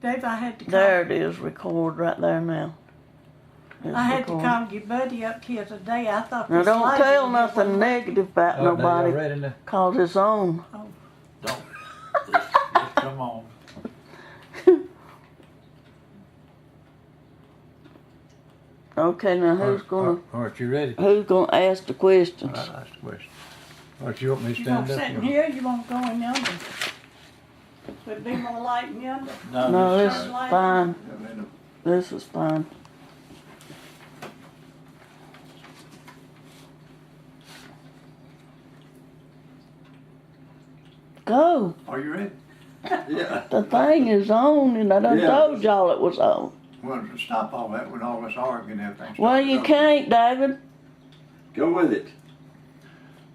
Dave, I had to call. There it is, record right there now. I had to call your buddy up here today. I thought. Now don't lady tell would nothing get negative about nobody, ready now? cause it's on. Oh, Don't. Just come on. Okay, now who's gonna Aren't you ready? ask the questions? All right, that's the question. Or you want me to you stand gonna up sit in here? You won't go in yonder? Would it be more light in yonder? No, this this is side. fine. This is fine. Go. Are you ready? Yeah. The thing is on, and I done Yeah. told y'all it was on. Well, stop all that with all this arguing and everything. Well, you can't, David. Go with it.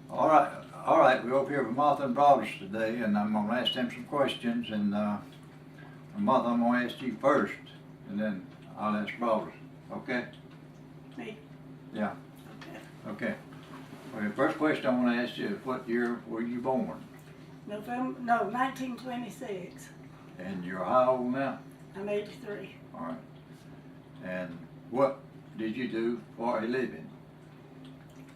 All right. We're over here with Martha and Brothers today, and I'm gonna ask them some questions. And Martha, I'm gonna ask you first, and then I'll ask Brothers. Okay? Me? Yeah. Okay. Okay. Well, the first question I want to ask you is, what year were you born? 1926. And you're how old now? I'm 83. All right. And what did you do for a living?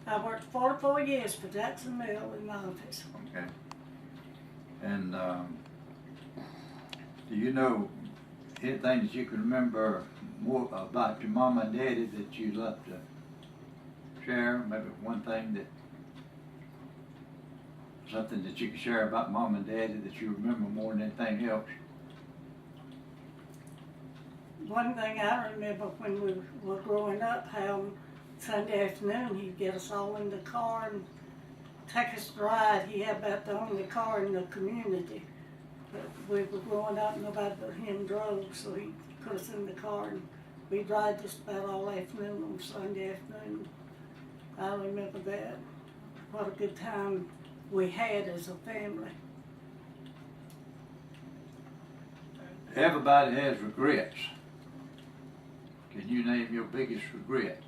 I worked 44 years for Jackson Mill in the office. Okay. And do you know anything that you can remember more about your mom and daddy that you'd love to share? Maybe one thing something that you can share about mom and daddy that you remember more than anything else? One thing I remember when we were growing up, how Sunday afternoon he'd get us all in the car and take us to ride. He had about the only car in the community. But we were growing up, nobody but him drove, so he put us in the car and we'd ride just about all afternoon on Sunday afternoon. I remember that. What a good time we had as a family. Everybody has regrets. Can you name your biggest regret?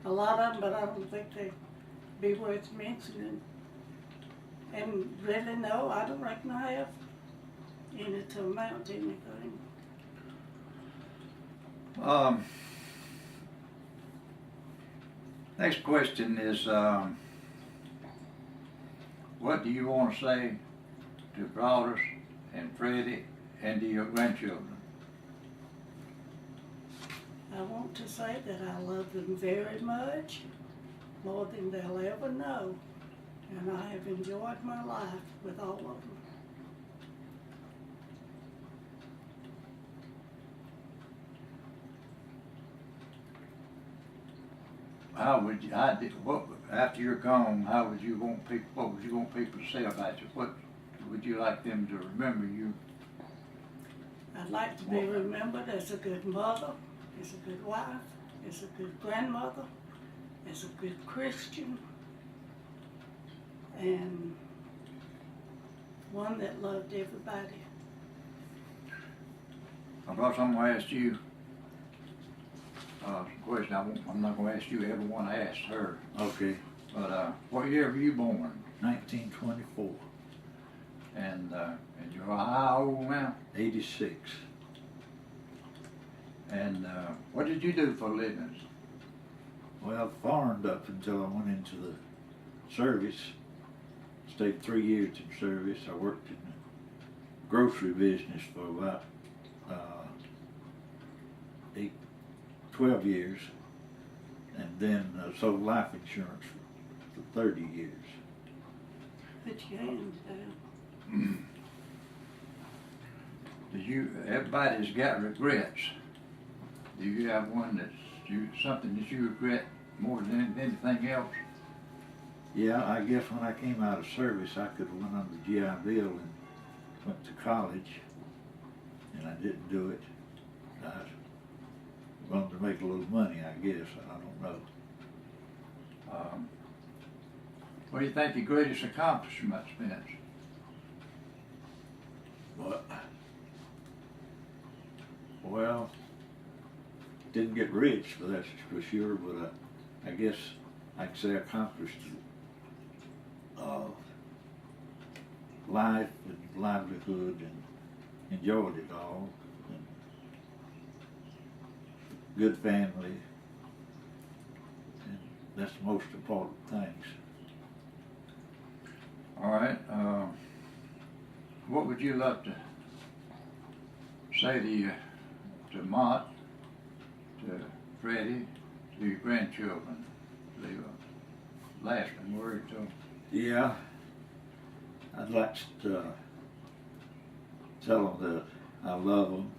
A lot of them, but I don't think they'd be worth mentioning. And really, no, I don't reckon I have any to amount to anything. Next question is, what do you want to say to Brothers and Freddie and to your grandchildren? I want to say that I love them very much, more than they'll ever know, and I have enjoyed my life with all of them. After you're gone, what would you want people to say about you? What would you like them to remember you? I'd like to be remembered as a good mother, as a good wife, as a good grandmother, as a good Christian, and one that loved everybody. I'm going to ask you a question. I'm not going to ask you everyone I asked her. Okay. But what year were you born? 1924. And you're how old now? 86. And what did you do for a living? Well, I farmed up until I went into the service. Stayed 3 years in service. I worked in the grocery business for about 12 years, and then sold life insurance for 30 years. Put your hands down. Everybody's got regrets. Do you have one something that you regret more than anything else? Yeah, I guess when I came out of service, I could have went on the GI Bill and went to college, and I didn't do it. I wanted to make a little money, I guess. I don't know. What do you think your greatest accomplishment's been? But, well, didn't get rich, but that's for sure. But I guess like I say, accomplished life and livelihood and enjoyed it all. And good family. And that's the most important things. All right. What would you like to say to Mott, to Freddie, to your grandchildren? Leave a lasting word to them. Yeah, I'd like to tell them that I love them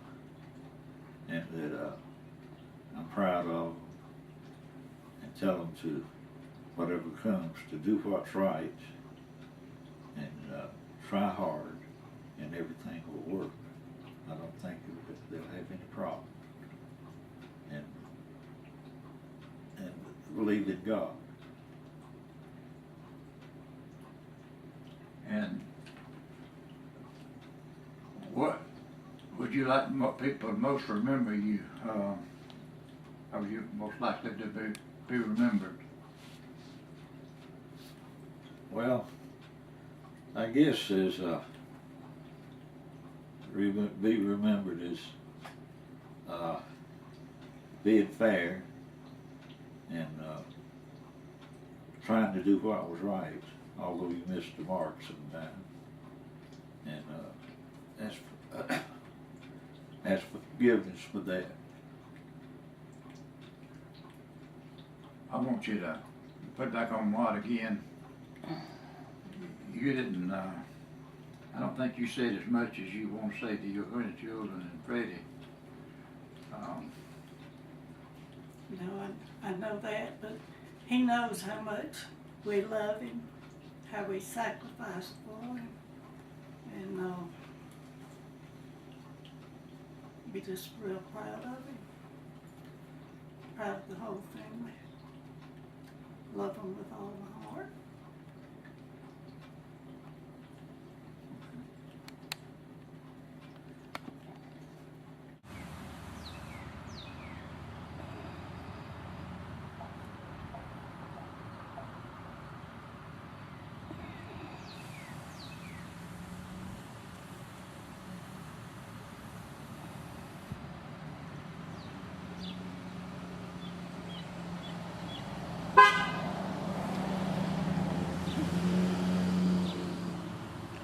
and that I'm proud of them, and tell them to, whatever comes, to do what's right and try hard, and everything will work. I don't think they'll have any problem. And believe in God. And what would you like people to most remember you? How are you most likely to be remembered? Well, I guess as be remembered as being fair and trying to do what was right, although you missed the mark sometimes. And ask forgiveness for that. I want you to put back on Mott again. You didn't, I don't think you said as much as you want to say to your grandchildren and Freddie. I know that, but he knows how much we love him, how we sacrificed for him, and be just real proud of him. Proud of the whole family. Love him with all my heart.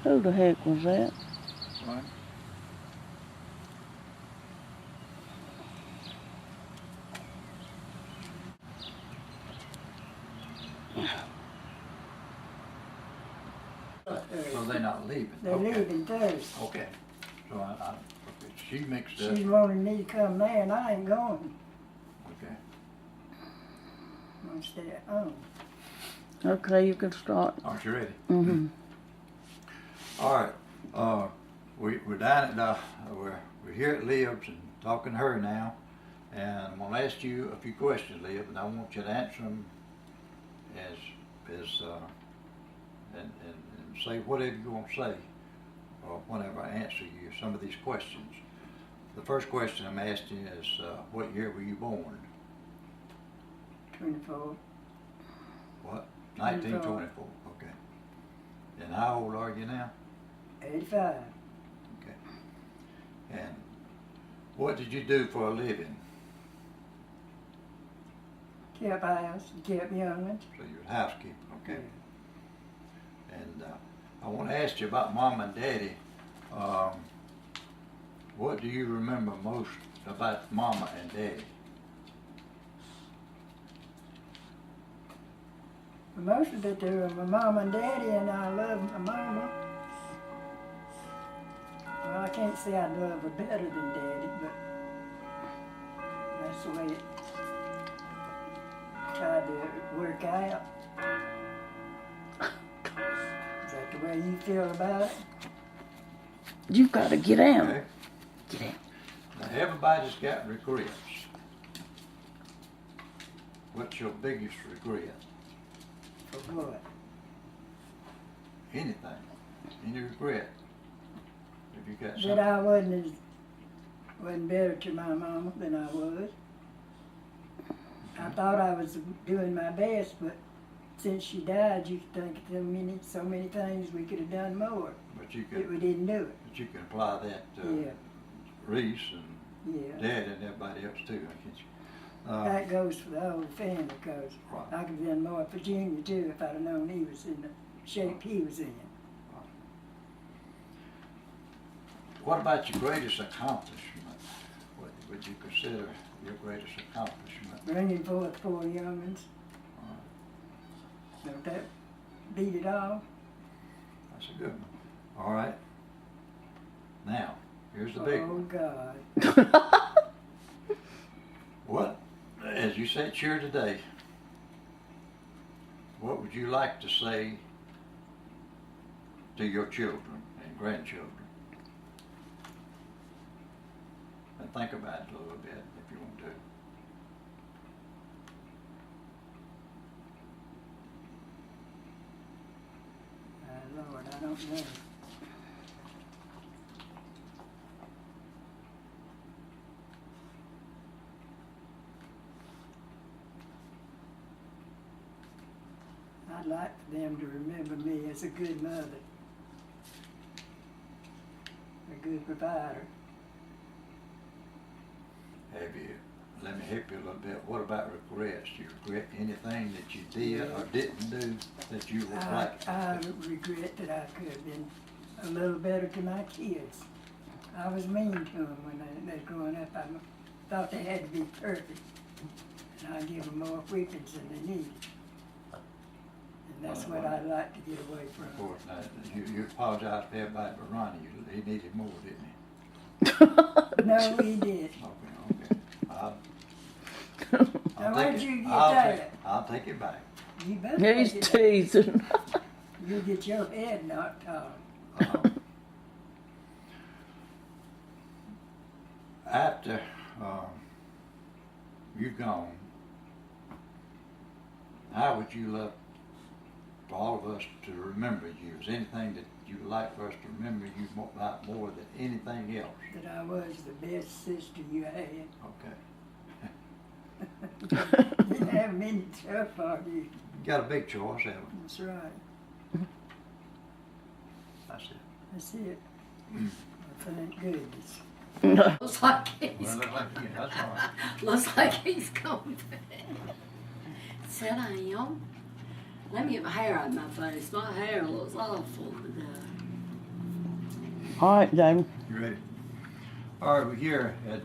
Who the heck was that? Right? So they're not leaving? They're Okay. leaving Thursday. Okay. So she mixed up. She's wanting me to come there and I ain't going. Okay. I'm gonna stay at home. Okay, you can start. Aren't you ready? Mm-hmm. All right. We're down at we're here at Liv's and talking to her now, and I'm gonna ask you a few questions, Liv, and I want you to answer them as and say whatever you want to say, or whenever I answer you some of these questions. The first question I'm asking is, what year were you born? 24. What? 1924. Okay. And how old are you now? 85. Okay. And what did you do for a living? Kept house, kept young'uns. So you're a housekeeper, okay. And I want to ask you about Mom and Daddy. What do you remember most about Mama and Daddy? Most of it they were my mom and daddy, and I love my mama. Well, I can't say I love her better than daddy, but that's the way it tried to work out. Is that the way you feel about it? You've got to get out. Okay. Get out. Now everybody's got regrets. What's your biggest regret? For what? Anything? Any regret? Have you got That something? I wasn't better to my mama than I was. I thought I was doing my best, but since she died, you think so many things we could have done more, But you but we could, didn't do it. but you can apply that to Yeah, Reese and yeah. Dad and everybody else too, I guess. That goes for the whole family, because Right. I could have done more for Junior too if I'd have known he was in the shape he was in. What about your greatest accomplishment? What would you consider your greatest accomplishment? Bringing forth 4 young'uns. Don't that beat it all? That's a good one. All right. Now, here's the big Oh, one. God. What, as you sit here today, what would you like to say to your children and grandchildren? And think about it a little bit if you want to. Lord, I don't know. I'd like for them to remember me as a good mother, a good provider. Have you, let me help you a little bit. What about regrets? Do you regret anything that you did or didn't do that you would like? I regret that I could have been a little better to my kids. I was mean to them when they were growing up. I thought they had to be perfect, and I give them more whippings than they needed. And that's what I'd like to get away Of from. course, now, you apologize to everybody but Ronnie. He needed more, didn't he? No, he did. Okay. I'll Now, take where'd it- you get I'll that? take- I'll take it back. You better He's take it teasing. back. You get your head knocked off. After you're gone, how would you love for all of us to remember you? Is there anything that you'd like for us to remember you about more than anything else? That I was the best sister you had. Okay. Didn't have many tough on you. You got a big choice, haven't you? That's right. That's it. That's it. Thank goodness. Looks like he's, Well, look like you, that's all right. looks like he's coming back. Sit down. Let me get my hair out of my face. My hair looks awful today. All right, Jamie. You ready? All right, we're here at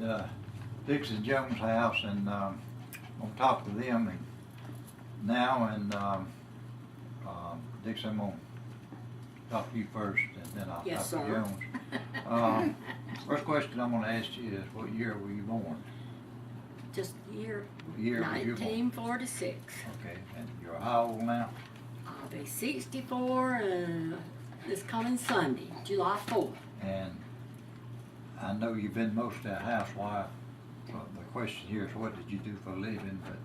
Dixon Jones' house, and I'm gonna talk to them now. And Dixon, I'm gonna talk to you first, and then I'll Yes, talk to sir. Jones. First question I'm gonna ask you is, what year were you born? Just year What year were you born? 1946. Okay, and you're how old now? I'll be 64 this coming Sunday, July 4th. And I know you've been mostly a housewife. Well, the question here is, what did you do for a living? But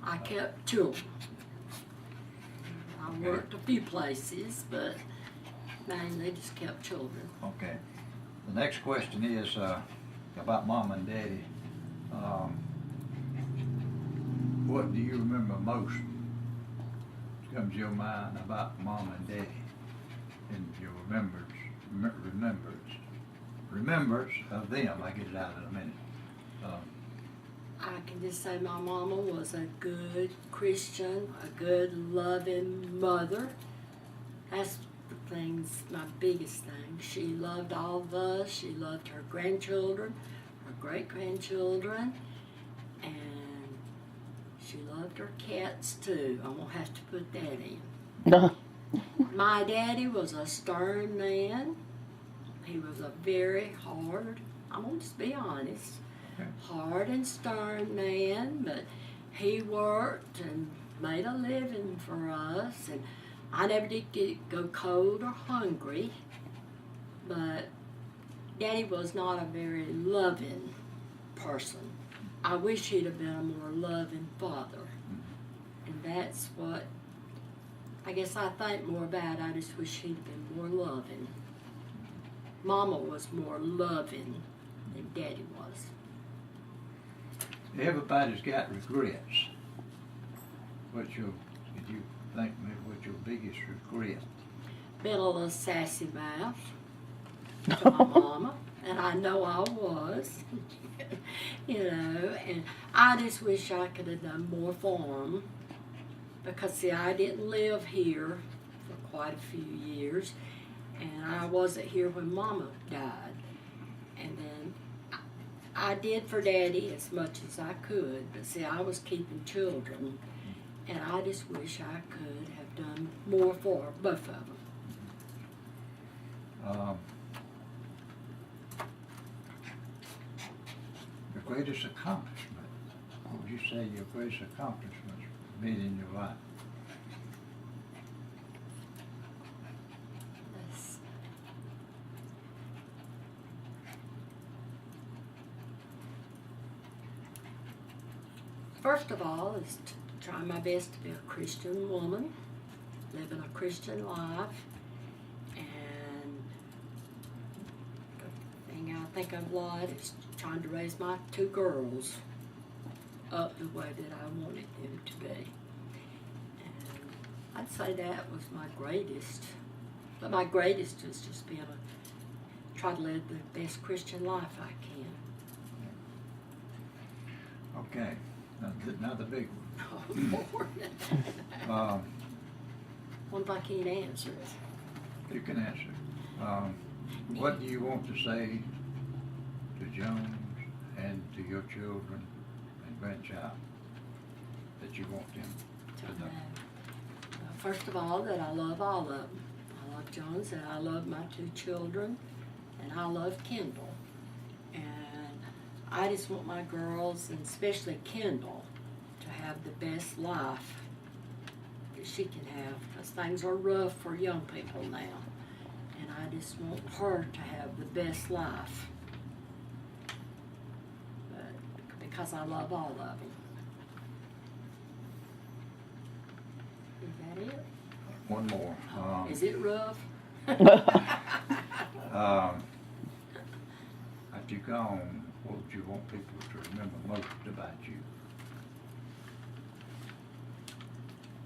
I kept children. I worked a few places, but mainly just kept children. okay. The next question is about Mom and Daddy. What do you remember most comes to your mind about Mom and Daddy in your remembrance of them? I get it out in a minute. I can just say my mama was a good Christian, a good loving mother. That's the things, my biggest thing. She loved all of us. She loved her grandchildren, her great-grandchildren, and she loved her cats too. I'm gonna have to put that in. My daddy was a stern man. He was a very hard, I'm gonna just be honest, hard and stern man, but he worked and made a living for us, and I never did go cold or hungry, but Daddy was not a very loving person. I wish he'd have been a more loving father, and that's what I guess I think more about. I just wish he'd have been more loving. Mama was more loving than Daddy was. Everybody's got regrets. did you think maybe what's your biggest regret? Been a little sassy mouth to my mama, and I know I was, you know, and I just wish I could have done more for them, because see, I didn't live here for quite a few years, and I wasn't here when Mama died, and then I did for Daddy as much as I could, but see, I was keeping children, and I just wish I could have done more for both of them. Your greatest accomplishment, what would you say your greatest accomplishments been in your life? Let's- First of all is to try my best to be a Christian woman, living a Christian life, and the thing I think of a lot is trying to raise my two girls up the way that I wanted them to be. And I'd say that was my greatest. But my greatest is just being try to live the best Christian life I can. Okay, now the big Oh, Lord. one. What if I can't answer it? You can answer. What do you want to say to Jones and to your children and grandchild that you want them to know? First of all, that I love all of them. I love Jones, and I love my two children, and I love Kendall. And I just want my girls, and especially Kendall, to have the best life that she can have, because things are rough for young people now. And I just want her to have the best life. But because I love all of them. Is that it? One more. Is it rough? After you're gone, what would you want people to remember most about you?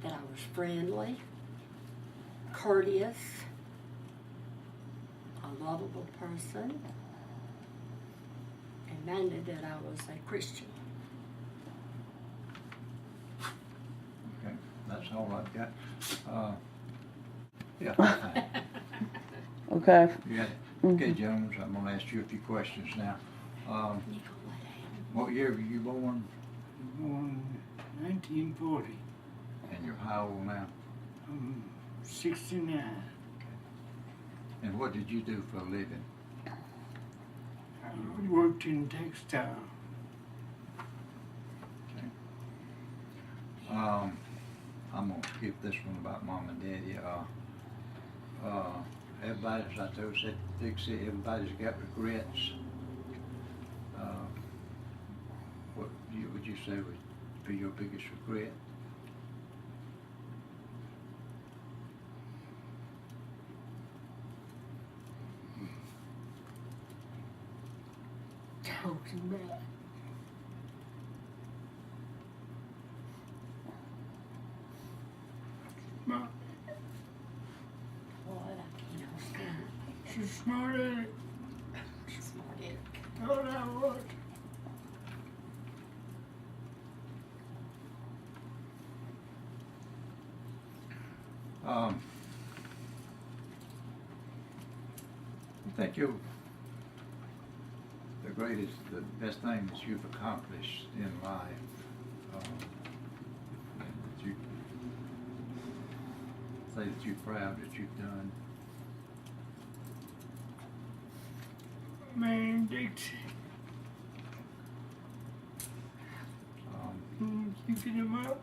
That I was friendly, courteous, a lovable person, and mainly that I was a Christian. Okay, that's all I've got. Yeah, fine. Okay. You got it? Okay, Jones, I'm gonna ask you a few questions now. What year were you born? Born 1940. And you're how old now? 69. And what did you do for a living? I worked in textile. Okay. I'm gonna skip this one about Mom and Daddy. Everybody, as I told said Dixie, everybody's got regrets. What would you say would be your biggest regret? Talking about my, What? I can't understand. she's smart at it. Smart aleck. Thought I was. I think the best thing that you've accomplished in life, and that you say that you're proud that you've done. Man, Dixie. Keeping him up.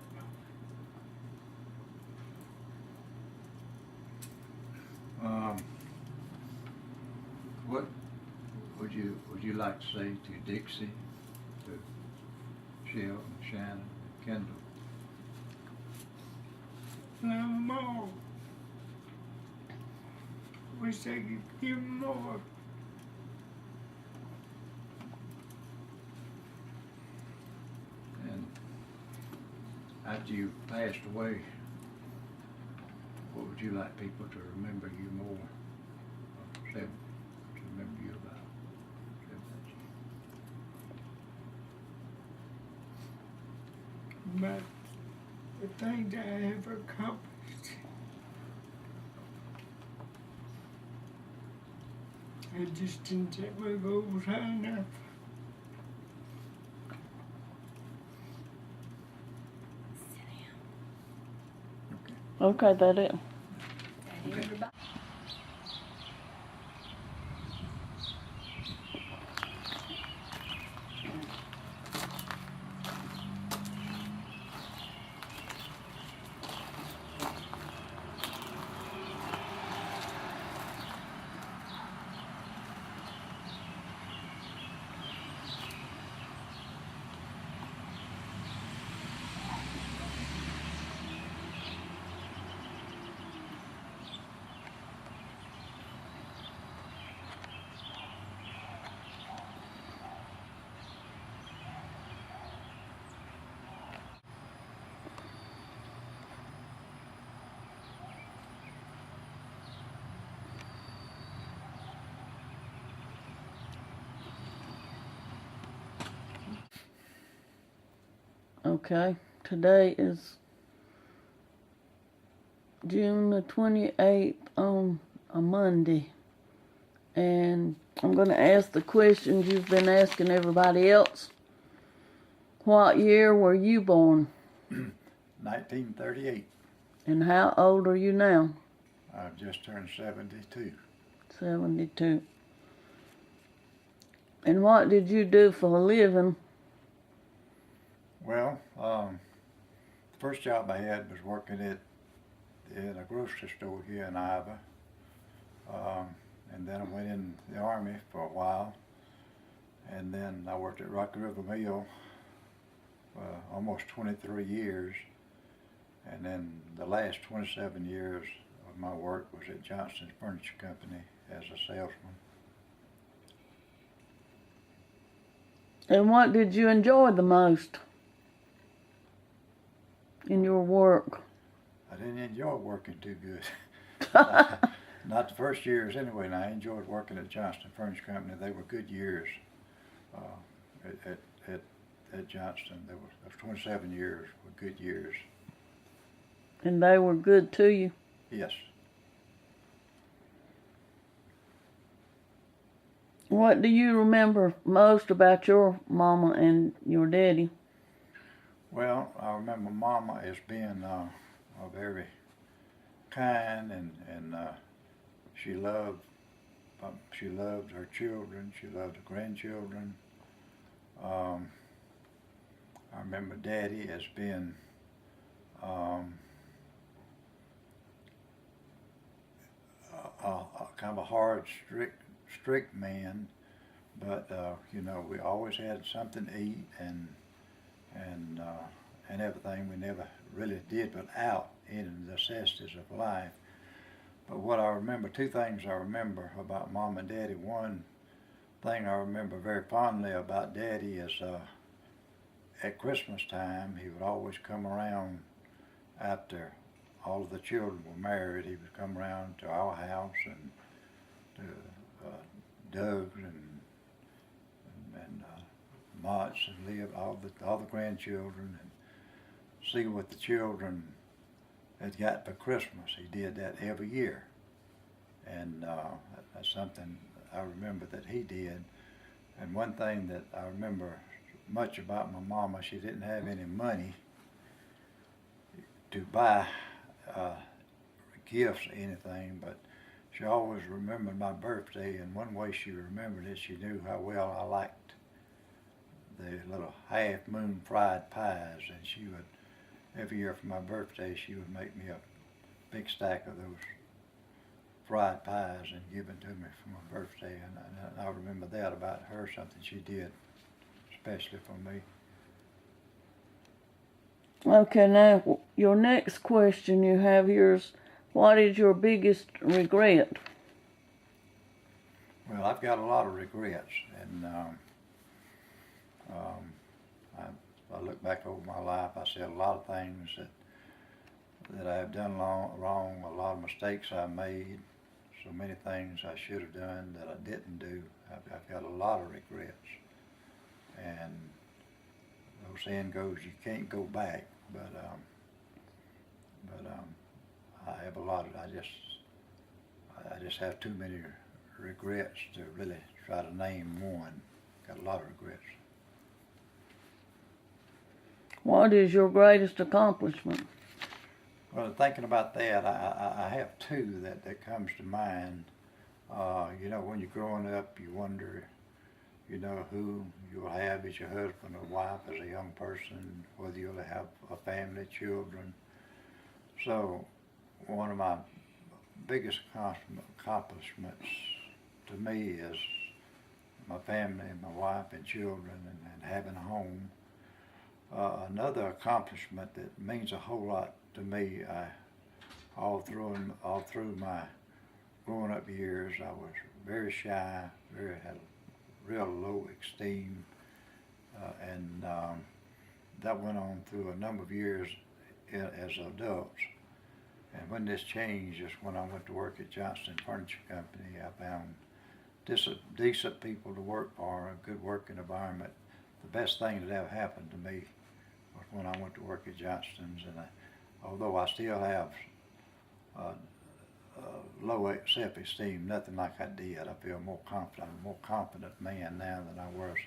What would you like to say to Dixie, to Sheldon, Shannon, Kendall? Love them all. Wish I could give them more. And after you passed away, what would you like people to remember you more? Or to remember you about? But the things I have accomplished. I just didn't set my goals high enough. Okay, that it. And everybody. Okay, today is June the 28th on a Monday. And I'm going to ask the questions you've been asking everybody else. What year were you born? 1938. And how old are you now? I've just turned 72. 72. And what did you do for a living? Well, the first job I had was working in a grocery store here in Iowa. And then I went in the Army for a while. And then I worked at Rocky River Mill for almost 23 years. And then the last 27 years of my work was at Johnston's Furniture Company as a salesman. And what did you enjoy the most in your work? I didn't enjoy working too good. Not the first years anyway, and I enjoyed working at Johnston Furniture Company. They were good years at Johnston. Those 27 years were good years. And they were good to you? Yes. What do you remember most about your mama and your daddy? Well, I remember Mama as being a very kind and she loved her children. She loved the grandchildren. I remember Daddy as being a kind of a hard, strict man, but you know, we always had something to eat and everything. We never really did without any necessities of life. But what I remember, two things I remember about Mom and Daddy. One thing I remember very fondly about Daddy is at Christmas time, he would always come around after all of the children were married. He would come around to our house and to Doug's and Mott's and Liv, all the grandchildren, and see what the children had got for Christmas. He did that every year, and that's something I remember that he did. And one thing that I remember much about my mama, she didn't have any money to buy gifts or anything, but she always remembered my birthday, and one way she remembered it, she knew how well I liked the little half-moon fried pies, and she would, every year for my birthday, she would make me a big stack of those fried pies and give it to me for my birthday, and I remember that about her, something she did especially for me. Okay, now your next question you have here is, what is your biggest regret? Well, I've got a lot of regrets, and I look back over my life, I see a lot of things that I have done wrong, a lot of mistakes I made, so many things I should have done that I didn't do. I've got a lot of regrets. And the old saying goes, you can't go back, but I have a lot of, I just have too many regrets to really try to name one. Got a lot of regrets. What is your greatest accomplishment? Well, thinking about that, I have two that comes to mind. You know, when you're growing up, you wonder, you know, who you'll have as your husband or wife as a young person, whether you'll have a family, children. So one of my biggest accomplishments to me is my family, my wife and children, and having a home. Another accomplishment that means a whole lot to me, all through my growing up years, I was very shy, had a real low esteem, and that went on through a number of years as adults. And when this changed is when I went to work at Johnston Furniture Company. I found decent people to work for, a good working environment. The best thing that ever happened to me was when I went to work at Johnston's, and although I still have low self-esteem, nothing like I did. I feel more confident. I'm a more confident man now than I was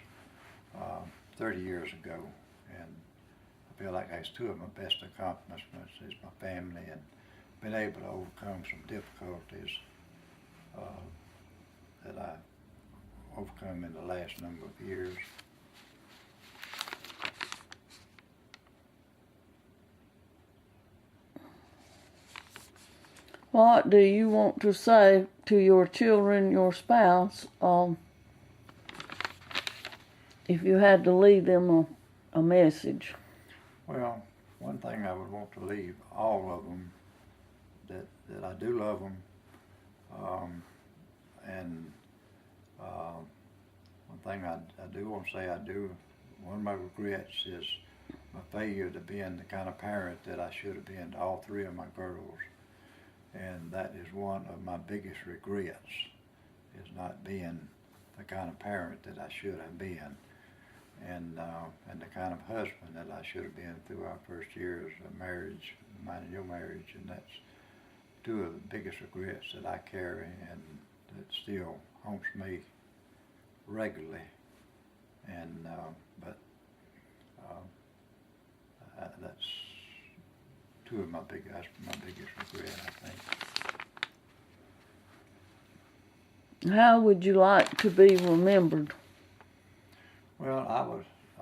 30 years ago, and I feel like that's two of my best accomplishments is my family and been able to overcome some difficulties that I overcome in the last number of years. What do you want to say to your children, your spouse, if you had to leave them a message? Well, one thing I would want to leave all of them, that I do love them, and one thing I do want to say one of my regrets is my failure to being the kind of parent that I should have been to all three of my girls. And that is one of my biggest regrets, is not being the kind of parent that I should have been, and the kind of husband that I should have been through our first years of marriage, mine and your marriage, and that's two of the biggest regrets that I carry and that still haunts me regularly. And that's two of my biggest regret, I think. How would you like to be remembered? Well,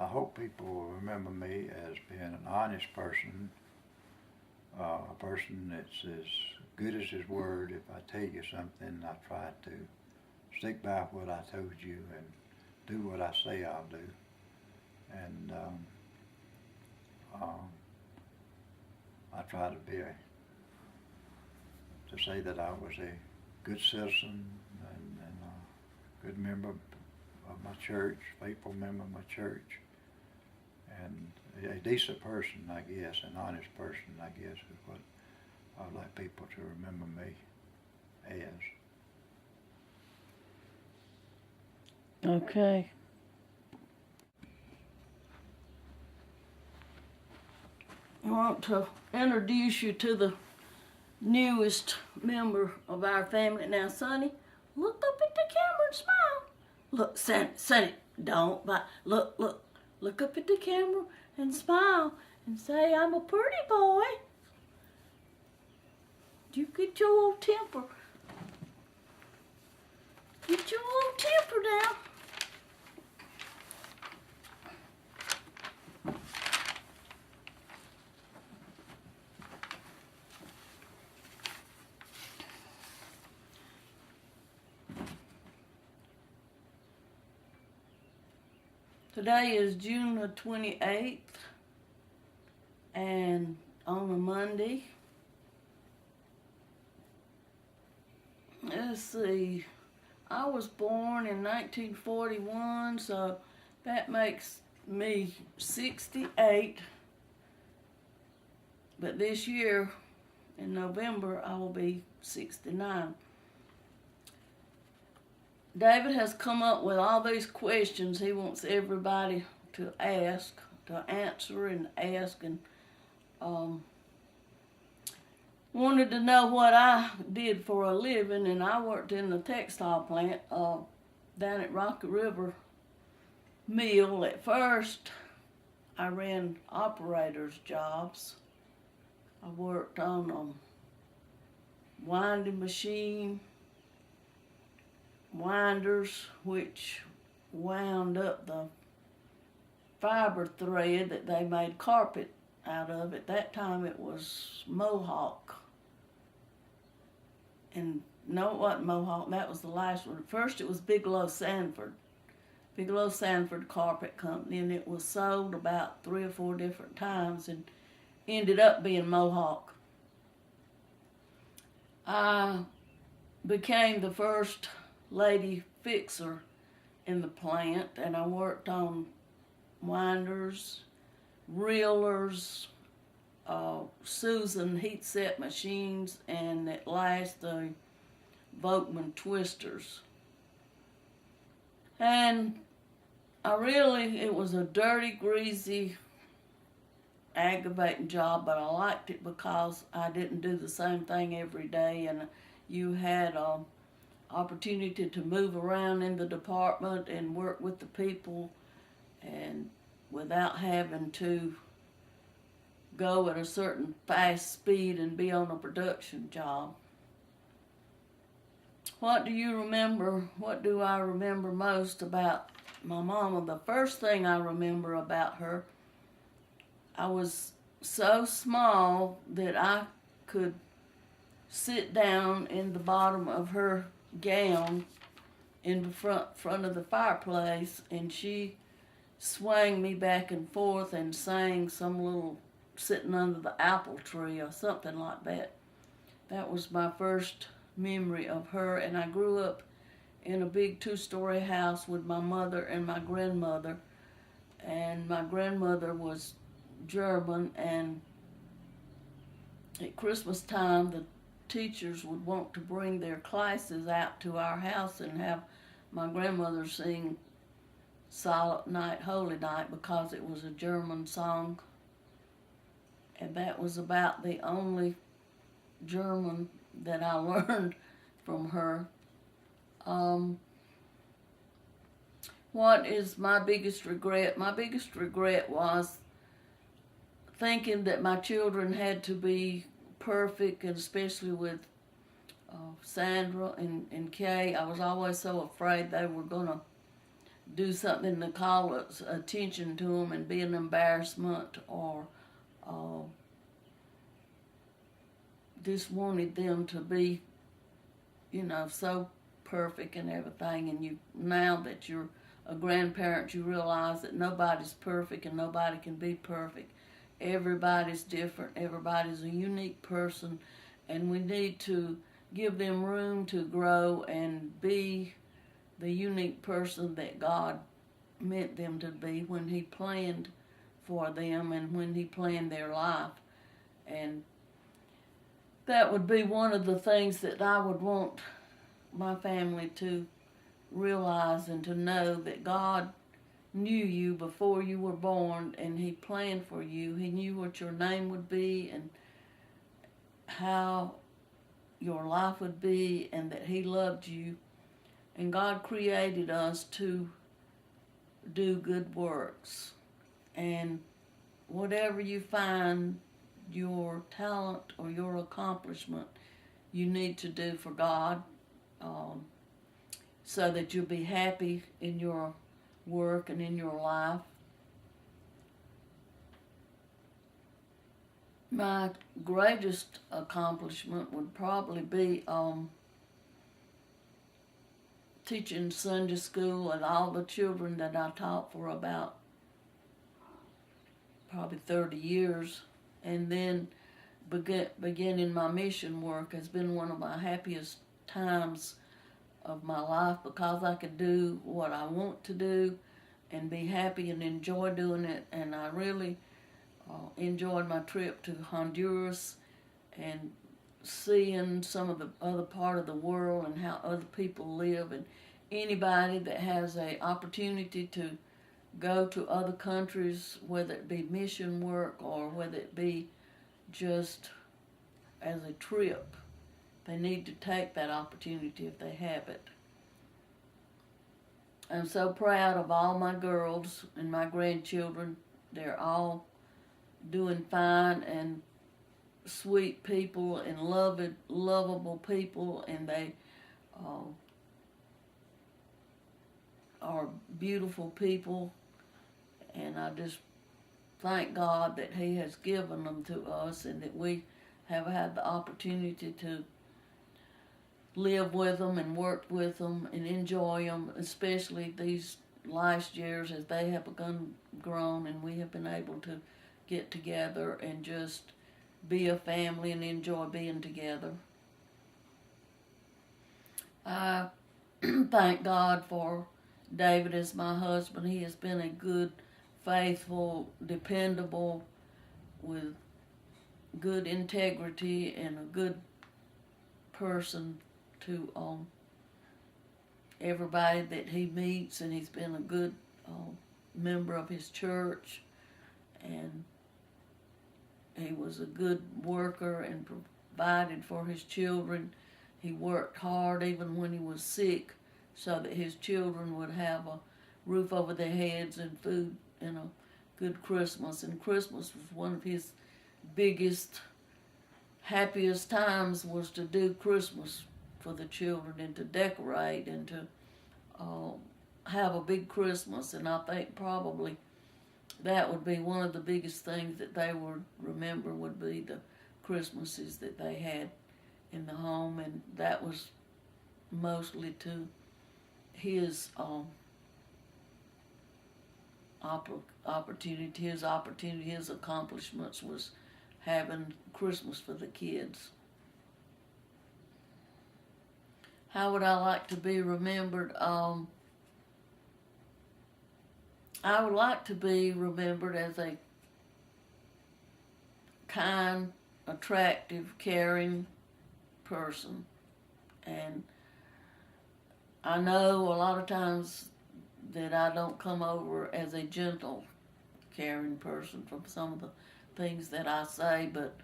I hope people will remember me as being an honest person, a person that's as good as his word. If I tell you something, I try to stick by what I told you and do what I say I'll do. And I try to say that I was a good citizen and a good member of my church, faithful member of my church, and a decent person, I guess, an honest person, I guess, is what I'd like people to remember me as. Okay. I want to introduce you to the newest member of our family. Now, Sonny, look up at the camera and smile. Look, Sonny, don't, but look up at the camera and smile and say, I'm a pretty boy. You get your old temper. Get your old temper down. Today is June the 28th, and on a Monday, let's see, I was born in 1941, so that makes me 68, but this year in November I will be 69. David has come up with all these questions he wants everybody to ask, to answer and ask, and wanted to know what I did for a living, and I worked in the textile plant down at Rocky River Mill. At first, I ran operators' jobs. I worked on a winding machine, winders, which wound up the fiber thread that they made carpet out of. At that time, it was Mohawk. And no, it wasn't Mohawk, that was the last one. At first, it was Bigelow Sanford Carpet Company, and it was sold about 3 or 4 different times and ended up being Mohawk. I became the first lady fixer in the plant, and I worked on winders, reelers, Susan heat set machines, and at last the Volkman twisters. And it was a dirty, greasy, aggravating job, but I liked it because I didn't do the same thing every day, and you had opportunity to move around in the department and work with the people, and without having to go at a certain fast speed and be on a production job. What do I remember most about my mama? The first thing I remember about her, I was so small that I could sit down in the bottom of her gown in the front of the fireplace, and she swung me back and forth and sang some little sitting under the apple tree or something like that. That was my first memory of her, and I grew up in a big 2-story house with my mother and my grandmother, and my grandmother was German, and at Christmas time the teachers would want to bring their classes out to our house and have my grandmother sing Silent Night, Holy Night, because it was a German song. And that was about the only German that I learned from her. What is my biggest regret? My biggest regret was thinking that my children had to be perfect, and especially with Sandra and Kay. I was always so afraid they were going to do something to call attention to them and be an embarrassment, or just wanted them to be, so perfect and everything. And now that you're a grandparent, you realize that nobody's perfect and nobody can be perfect. Everybody's different. Everybody's a unique person, and we need to give them room to grow and be the unique person that God meant them to be when He planned for them and when He planned their life. And that would be one of the things that I would want my family to realize and to know, that God knew you before you were born, and He planned for you. He knew what your name would be and how your life would be, and that He loved you. And God created us to do good works. And whatever you find your talent or your accomplishment, you need to do for God, so that you'll be happy in your work and in your life. My greatest accomplishment would probably be teaching Sunday school and all the children that I taught for about probably 30 years. And then beginning my mission work has been one of my happiest times of my life, because I could do what I want to do and be happy and enjoy doing it. And I really enjoyed my trip to Honduras and seeing some of the other part of the world and how other people live. And anybody that has a opportunity to go to other countries, whether it be mission work or whether it be just as a trip, they need to take that opportunity if they have it. I'm so proud of all my girls and my grandchildren. They're all doing fine and sweet people and lovable people, and they are beautiful people. And I just thank God that He has given them to us and that we have had the opportunity to live with them and work with them and enjoy them, especially these last years as they have grown and we have been able to get together and just be a family and enjoy being together. I thank God for David as my husband. He has been a good, faithful, dependable, with good integrity and a good person to everybody that he meets, and he's been a good member of his church, and he was a good worker and provided for his children. He worked hard even when he was sick so that his children would have a roof over their heads and food and a good Christmas. And Christmas was one of his biggest, happiest times, was to do Christmas for the children and to decorate and to have a big Christmas. And I think probably that would be one of the biggest things that they would remember, would be the Christmases that they had in the home. And that was mostly to his opportunity, his accomplishments was having Christmas for the kids. How would I like to be remembered? I would like to be remembered as a kind, attractive, caring person. And I know a lot of times that I don't come over as a gentle, caring person from some of the things that I say, but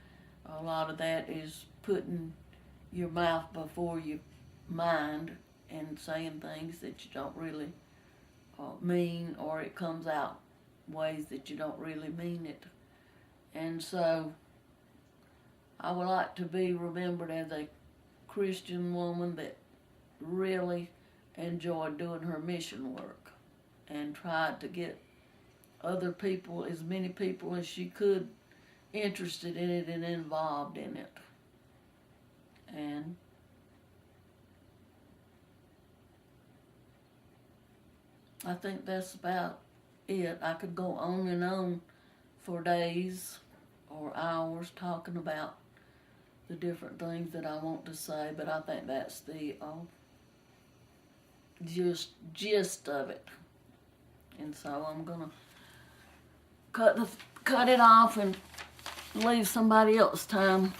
a lot of that is putting your mouth before your mind and saying things that you don't really mean, or it comes out ways that you don't really mean it. And so I would like to be remembered as a Christian woman that really enjoyed doing her mission work and tried to get other people, as many people as she could, interested in it and involved in it. And I think that's about it. I could go on and on for days or hours talking about the different things that I want to say, but I think that's the gist of it. And so I'm gonna cut it off and leave somebody else time